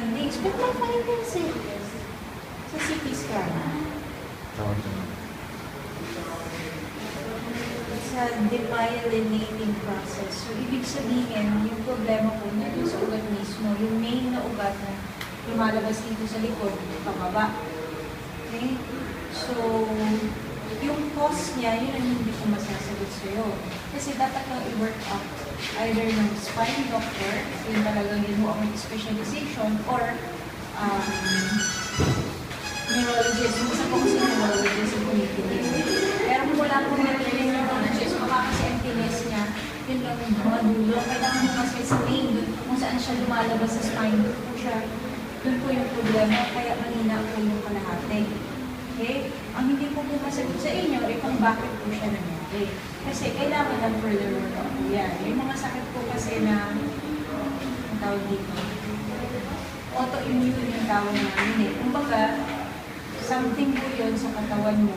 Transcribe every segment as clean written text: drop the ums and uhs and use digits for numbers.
findings. Pero may findings eh. Sa CT scan. Sa demyelinating process. So, ibig sabihin, yung problema po niya sa ugat mismo, yung main na ugat na lumalabas dito sa likod, pababa. Okay? So, yung cause niya, yun ang hindi ko masasagot sa'yo. Kasi dapat kang i-work up either ng spine doctor, yun talagang yun mo ang specialization, or neurologist. Yung isa po kasi neurologist yung committee. Pero kung wala po neurologist, baka kasi emptiness niya, yun lang yung mga dulo. Kailangan mo kasi sa main, kung saan siya lumalabas sa spine, doon po siya, doon po yung problema, kaya manina po yung kalahati. Okay? Ang hindi po masagot sa inyo ay kung bakit po siya nangyari. Kasi kailangan ng further work up po yan. Yung mga sakit po kasi na, ang tawag dito, autoimmune yung tawag namin eh. Kumbaga, something po yun sa katawan mo,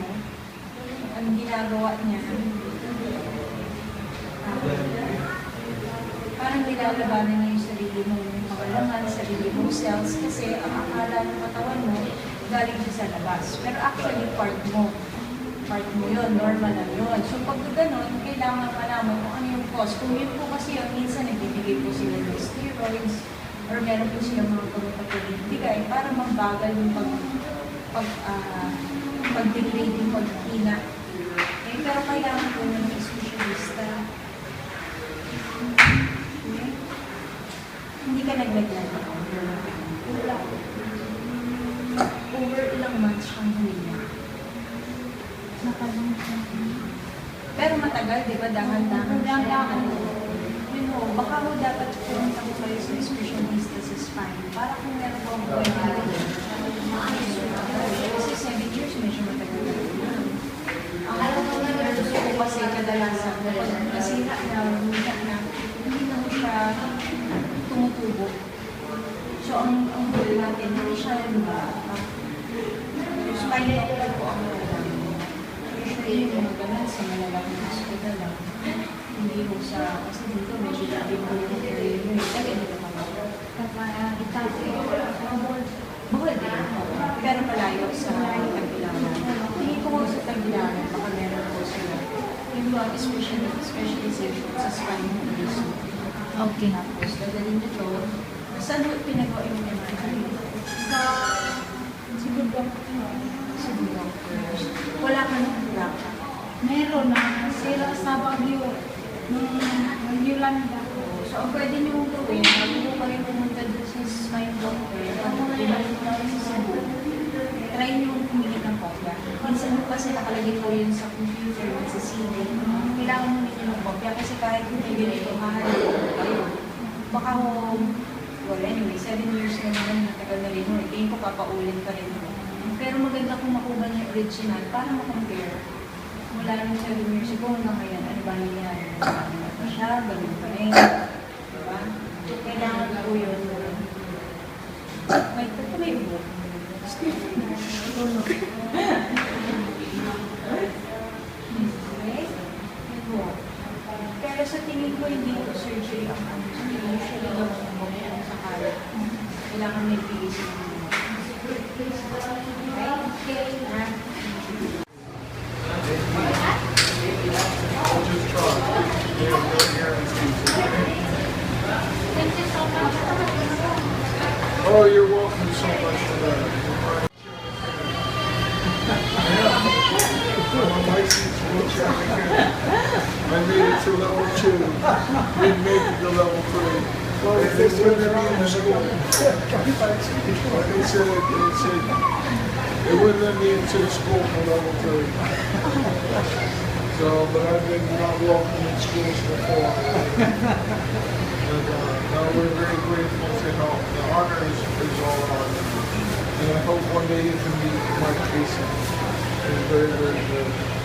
ang ginagawa niya, parang nilalabanan niya yung sarili mo, yung makalaman, sarili mong cells, kasi ang akala ng katawan mo, galing siya sa labas. Pero actually, part mo yun, normal lang yun. So pag gano'n, kailangan malaman kung ano yung cause. Kung yun po kasi yun, minsan nagbibigay po sila ng steroids, or meron po silang mga gamot na pag-ibigay para magbagal yung pag-degrade yung pag-hina. Okay? Pero kailangan po ng specialista. Okay? Hindi ka naglagyan. Over ilang months siyang humina. Pero matagal, di ba? Dahan-dahan siya. You know, baka mo dapat pumunta ko kayo sa specialista sa spine para kung meron po ang pwede kasi 7 years medyo matagal na. Ang alam ko na gusto ko kasi kadalasan nasira na, humina na, hindi na mo siya tumutubo. So, ang goal natin, hindi siya spine doctor po ang usually yung mga ganun sa malalaking hospital lang. Hindi mo sa, kasi dito medyo dati mo yung area mo, talaga hindi na pamalo. Bukod din. Pero malayo sa Tagbilaran. Tingin ko sa Tagbilaran, baka meron po sila. Yung mga specialization sa spine medicine. Okay. Tapos, dadalhin nito, saan mo pinagawa yung MRI? Sa Cebu Doctors. Wala ka nang black. Meron na sila sa Baguio ng Yolanda. So, ang pwede nyo gawin, bago mo kayo pumunta doon sa spine doctor, bago mo ibalik mo lang sa Cebu, try nyo pumili ng kopya. Minsan mo kasi nakalagay po yun sa computer, sa CD. Kailangan mo ninyo ng kopya kasi kahit hindi ganito, hahalap ko kayo. Baka mo, well anyway, 7 years na naman, natagal na rin mo. Tingin ko papaulit pa rin mo. Pero maganda kung makuha niya original para ma-compare. Mula nung 7 years ago hanggang ngayon, ano ba nangyari? Ano ba siya? Ganun pa rin. Diba? So, kailangan po yun. May ubo. Okay? Ubo. Pero sa tingin ko, hindi ko surgery ang ano. Usually lang ang ubo kung sakala. Kailangan may bigis ng ubo. Okay? Oh, you're welcome so much for that. I'm a licensed wheelchair mechanic. I made it to level 2. Didn't make it to level 3. Well, if they wouldn't let me in the school. Like I said, they wouldn't let me into the school for level 3. So, but I've been not welcome in schools before. No, we're very grateful to help. The honor is all ours. And I hope one day you can meet Mike Casey. He's very, very good.